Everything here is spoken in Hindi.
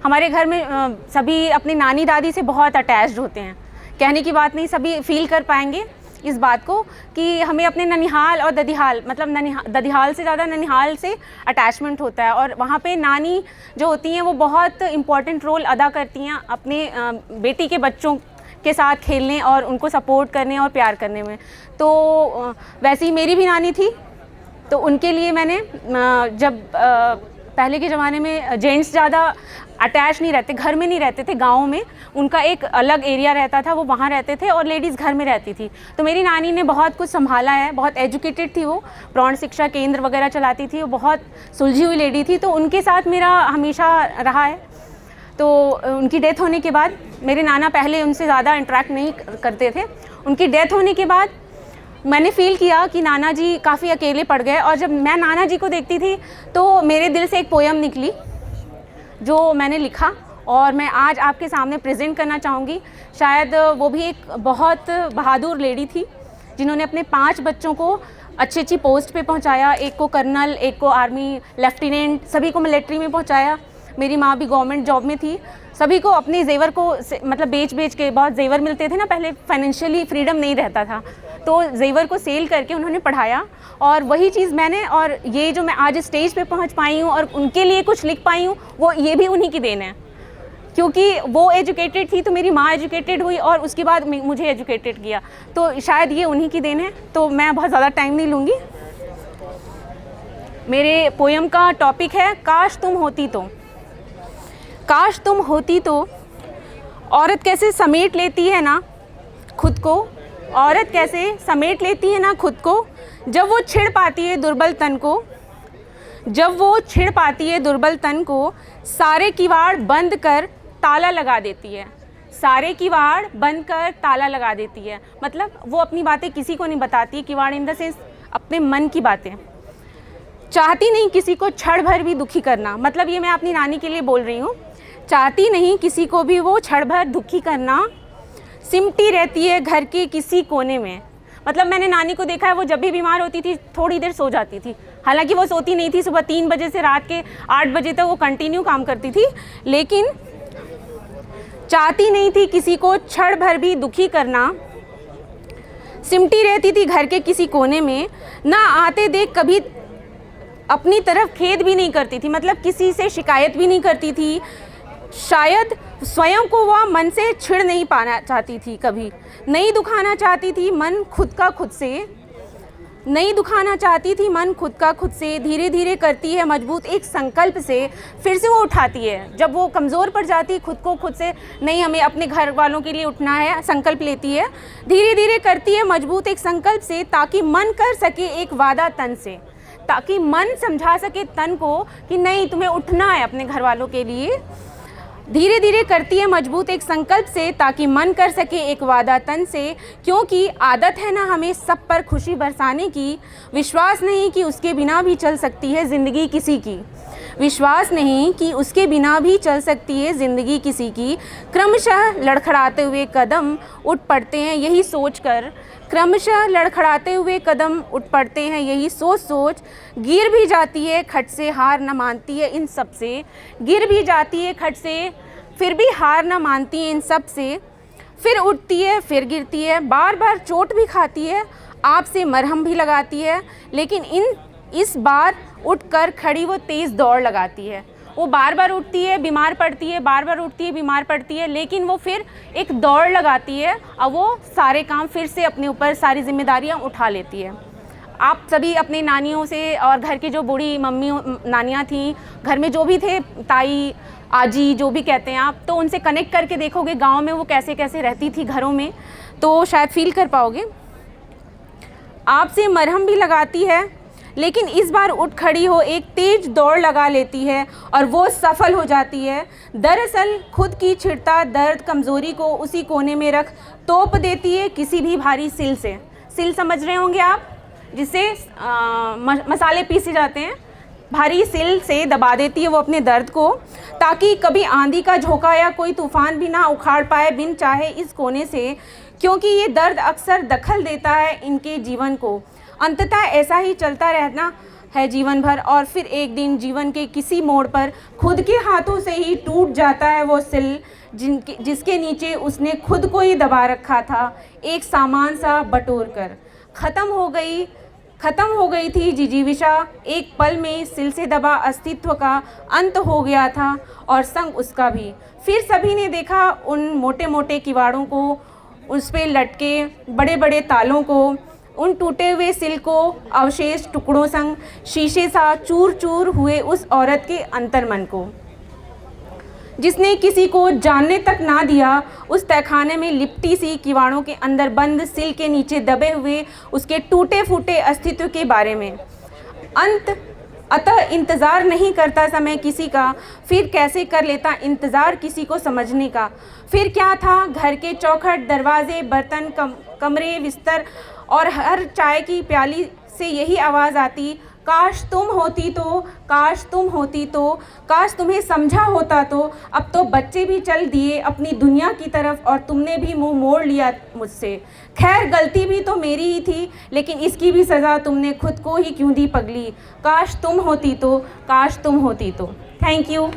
हमारे घर में सभी अपनी नानी दादी से बहुत अटैच्ड होते हैं। कहने की बात नहीं, सभी फील कर पाएंगे इस बात को कि हमें अपने ननिहाल और ददिहाल, मतलब ददिहाल से ज़्यादा ननिहाल से अटैचमेंट होता है। और वहाँ पे नानी जो होती हैं वो बहुत इम्पॉर्टेंट रोल अदा करती हैं अपने बेटी के बच्चों के साथ खेलने और उनको सपोर्ट करने और प्यार करने में। तो वैसे ही मेरी भी नानी थी, तो उनके लिए मैंने जब पहले के ज़माने में जेंट्स ज़्यादा अटैच नहीं रहते, घर में नहीं रहते थे, गाँव में उनका एक अलग एरिया रहता था, वो वहाँ रहते थे और लेडीज़ घर में रहती थी। तो मेरी नानी ने बहुत कुछ संभाला है, बहुत एजुकेटेड थी वो, प्रौढ़ शिक्षा केंद्र वगैरह चलाती थी, वो बहुत सुलझी हुई लेडी थी। तो उनके साथ मेरा हमेशा रहा है। तो उनकी डेथ होने के बाद, मेरे नाना पहले उनसे ज़्यादा इंटरेक्ट नहीं करते थे, उनकी डेथ होने के बाद मैंने फ़ील किया कि नाना जी काफ़ी अकेले पड़ गए। और जब मैं नाना जी को देखती थी तो मेरे दिल से एक पोयम निकली जो मैंने लिखा और मैं आज आपके सामने प्रेजेंट करना चाहूँगी। शायद वो भी एक बहुत बहादुर लेडी थी जिन्होंने अपने 5 बच्चों को अच्छी अच्छी पोस्ट पे पहुँचाया, एक को कर्नल, एक को आर्मी लेफ्टिनेंट, सभी को मिलिट्री में पहुँचाया। मेरी माँ भी गवर्नमेंट जॉब में थी। सभी को अपने जेवर को मतलब बेच के, बहुत जेवर मिलते थे ना पहले, फाइनेंशियली फ्रीडम नहीं रहता था, तो जेवर को सेल करके उन्होंने पढ़ाया। और वही चीज़ मैंने, और ये जो मैं आज स्टेज पे पहुंच पाई हूँ और उनके लिए कुछ लिख पाई हूँ, वो ये भी उन्हीं की देन है। क्योंकि वो एजुकेटेड थी तो मेरी माँ एजुकेटेड हुई और उसके बाद मुझे एजुकेटेड किया, तो शायद ये उन्हीं की देन है। तो मैं बहुत ज़्यादा टाइम नहीं लूँगी। मेरे पोयम का टॉपिक है काश तुम होती तो। काश तुम होती तो, औरत कैसे समेट लेती है ना खुद को, औरत कैसे समेट लेती है ना खुद को, जब वो छिड़ पाती है दुर्बल तन को, जब वो छिड़ पाती है दुर्बल तन को, सारे किवाड़ बंद कर ताला लगा देती है, सारे किवाड़ बंद कर ताला लगा देती है। मतलब वो अपनी बातें किसी को नहीं बताती, किवाड़ इन द सेंस अपने मन की बातें। चाहती नहीं किसी को क्षण भर भी दुखी करना, मतलब ये मैं अपनी नानी के लिए बोल रही हूँ। चाहती नहीं किसी को भी वो क्षण भर दुखी करना, सिमटी रहती है घर के किसी कोने में। मतलब मैंने नानी को देखा है, वो जब भी बीमार होती थी थोड़ी देर सो जाती थी। हालांकि वो सोती नहीं थी, सुबह 3 बजे से रात के 8 बजे तक वो कंटिन्यू काम करती थी, लेकिन चाहती नहीं थी किसी को क्षण भर भी दुखी करना, सिमटी रहती थी घर के किसी कोने में, ना आते देख कभी अपनी तरफ खेद भी नहीं करती थी, मतलब किसी से शिकायत भी नहीं करती थी। शायद स्वयं को वह मन से छिड़ नहीं पाना चाहती थी, कभी नहीं दुखाना चाहती थी मन खुद का खुद से, नहीं दुखाना चाहती थी मन खुद का खुद से। धीरे धीरे करती है मजबूत एक संकल्प से, फिर से वो उठाती है। जब वो कमज़ोर पड़ जाती है खुद को खुद से, नहीं हमें अपने घर वालों के लिए उठना है, संकल्प लेती है। धीरे धीरे करती है मजबूत एक संकल्प से, ताकि मन कर सके एक वादा तन से, ताकि मन समझा सके तन को कि नहीं तुम्हें उठना है अपने घर वालों के लिए। धीरे धीरे करती है मजबूत एक संकल्प से, ताकि मन कर सके एक वादा तन से। क्योंकि आदत है ना हमें सब पर खुशी बरसाने की, विश्वास नहीं कि उसके बिना भी चल सकती है ज़िंदगी किसी की, विश्वास नहीं कि उसके बिना भी चल सकती है ज़िंदगी किसी की। क्रमशः लड़खड़ाते हुए कदम उठ पड़ते हैं यही सोच कर, क्रमशः लड़खड़ाते हुए कदम उठ पड़ते हैं यही सोच सोच। गिर भी जाती है खट से हार न मानती है इन सब से, गिर भी जाती है खट से फिर भी हार न मानती है इन सब से। फिर उठती है फिर गिरती है, बार बार चोट भी खाती है, आपसे मरहम भी लगाती है, लेकिन इस बार उठकर खड़ी वो तेज़ दौड़ लगाती है। वो बार बार उठती है, बीमार पड़ती है, बार बार उठती है, बीमार पड़ती है, लेकिन वो फिर एक दौड़ लगाती है और वो सारे काम फिर से अपने ऊपर, सारी जिम्मेदारियां उठा लेती है। आप सभी अपने नानियों से और घर की जो बूढ़ी मम्मी नानियां थीं, घर में जो भी थे, ताई आजी जो भी कहते हैं आप, तो उनसे कनेक्ट करके देखोगे गाँव में वो कैसे कैसे रहती थी घरों में, तो शायद फील कर पाओगे। आपसे मरहम भी लगाती है, लेकिन इस बार उठ खड़ी हो एक तेज दौड़ लगा लेती है और वो सफल हो जाती है। दरअसल खुद की छिड़ता दर्द कमज़ोरी को उसी कोने में रख तोप देती है किसी भी भारी सिल से। सिल समझ रहे होंगे आप, जिससे मसाले पीसे जाते हैं, भारी सिल से दबा देती है वो अपने दर्द को, ताकि कभी आंधी का झोंका या कोई तूफान भी ना उखाड़ पाए बिन चाहे इस कोने से। क्योंकि ये दर्द अक्सर दखल देता है इनके जीवन को, अंततः ऐसा ही चलता रहना है जीवन भर, और फिर एक दिन जीवन के किसी मोड़ पर खुद के हाथों से ही टूट जाता है वो सिल जिसके नीचे उसने खुद को ही दबा रखा था, एक सामान सा बटोर कर। ख़त्म हो गई थी जिजीविषा, एक पल में सिल से दबा अस्तित्व का अंत हो गया था और संग उसका भी। फिर सभी ने देखा उन मोटे मोटे किवाड़ों को, उस पे लटके बड़े बड़े तालों को, उन टूटे हुए सिल को, अवशेष टुकड़ों संग शीशे सा चूर चूर हुए उस औरत के अंतर्मन को, जिसने किसी को जानने तक ना दिया। उस तहखाने में लिपटी सी किवाड़ों के अंदर बंद सिल के नीचे दबे हुए उसके टूटे फूटे अस्तित्व के बारे में। अतः इंतज़ार नहीं करता समय किसी का, फिर कैसे कर लेता इंतज़ार किसी को समझने का। फिर क्या था, घर के चौखट, दरवाजे, बर्तन, कमरे, बिस्तर और हर चाय की प्याली से यही आवाज़ आती, काश तुम होती तो, काश तुम होती तो, काश तुम्हें समझा होता तो। अब तो बच्चे भी चल दिए अपनी दुनिया की तरफ और तुमने भी मुंह मोड़ लिया मुझसे। खैर गलती भी तो मेरी ही थी, लेकिन इसकी भी सज़ा तुमने खुद को ही क्यों दी पगली। काश तुम होती तो, काश तुम होती तो। Thank you.